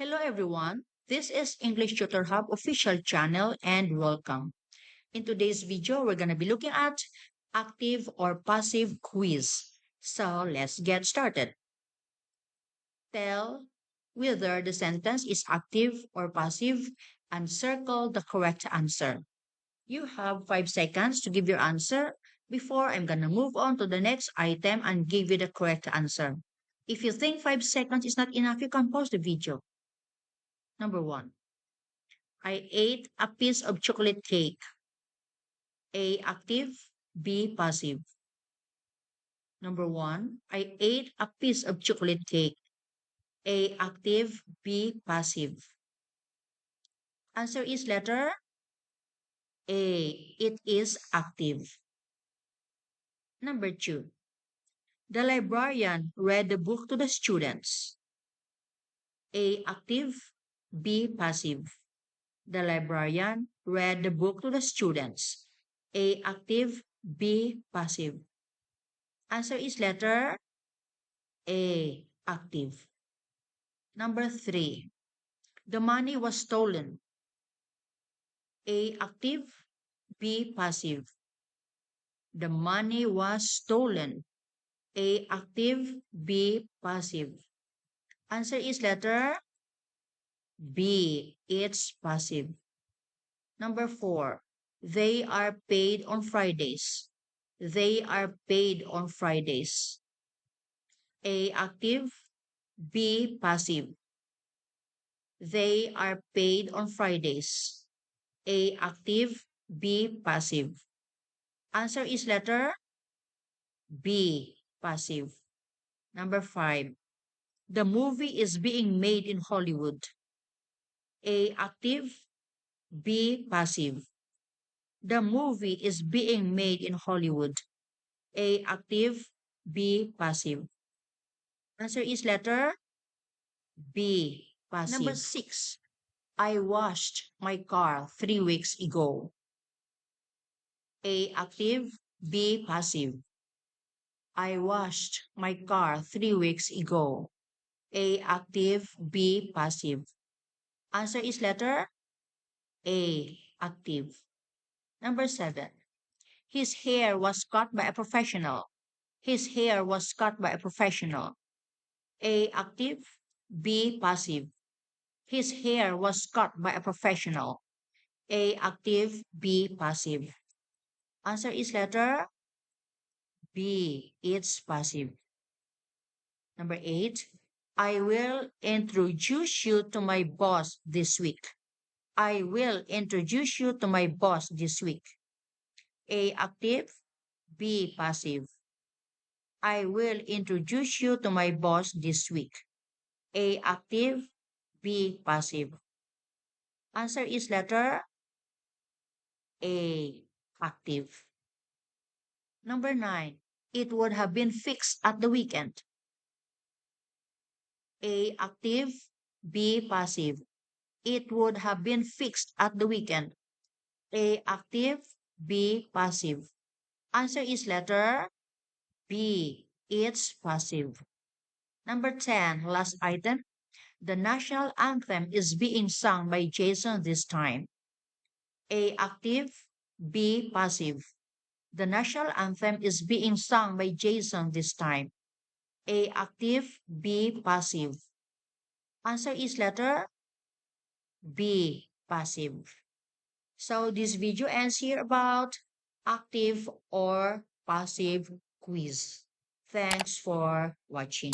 Hello everyone, this is English Tutor Hub official channel and welcome. In today's video, we're going to be looking at active or passive quiz. So let's get started. Tell whether the sentence is active or passive and circle the correct answer. You have 5 seconds to give your answer before I'm going to move on to the next item and give you the correct answer. If you think 5 seconds is not enough, you can pause the video. Number 1. I ate a piece of chocolate cake. A active, B passive. Number 1. I ate a piece of chocolate cake. A active, B passive. Answer is letter A. It is active. Number 2. The librarian read the book to the students. A active, B passive. The librarian read the book to the students. A active, B passive. Answer is letter A, active. Number 3. The money was stolen. A, active. B, passive. The money was stolen. A, active. B, passive. Answer is letter B, it's passive. Number 4. They are paid on Fridays. They are paid on Fridays. A, active. B, passive. They are paid on Fridays. A, active. B, passive. Answer is letter B, passive. Number 5. The movie is being made in Hollywood. A, active. B, passive. The movie is being made in Hollywood. A, active. B, passive. Answer is letter B, passive. Number 6. I washed my car 3 weeks ago. A, active. B, passive. I washed my car 3 weeks ago. A, active. B, passive. Answer is letter A, active. Number 7. His hair was cut by a professional. His hair was cut by a professional. A, active. B, passive. His hair was cut by a professional. A, active. B, passive. Answer is letter B, it's passive. Number 8. I will introduce you to my boss this week. I will introduce you to my boss this week. A, active. B, passive. I will introduce you to my boss this week. A, active. B, passive. Answer is letter A, active. Number 9. It would have been fixed at the weekend. A, active. B, passive. It would have been fixed at the weekend. A, active. B, passive. Answer is letter B, it's passive. Number 10, last item. The national anthem is being sung by Jason this time. A, active. B, passive. The national anthem is being sung by Jason this time. A, active. B, passive. Answer is letter B, passive. So this video ends here about active or passive quiz. Thanks for watching.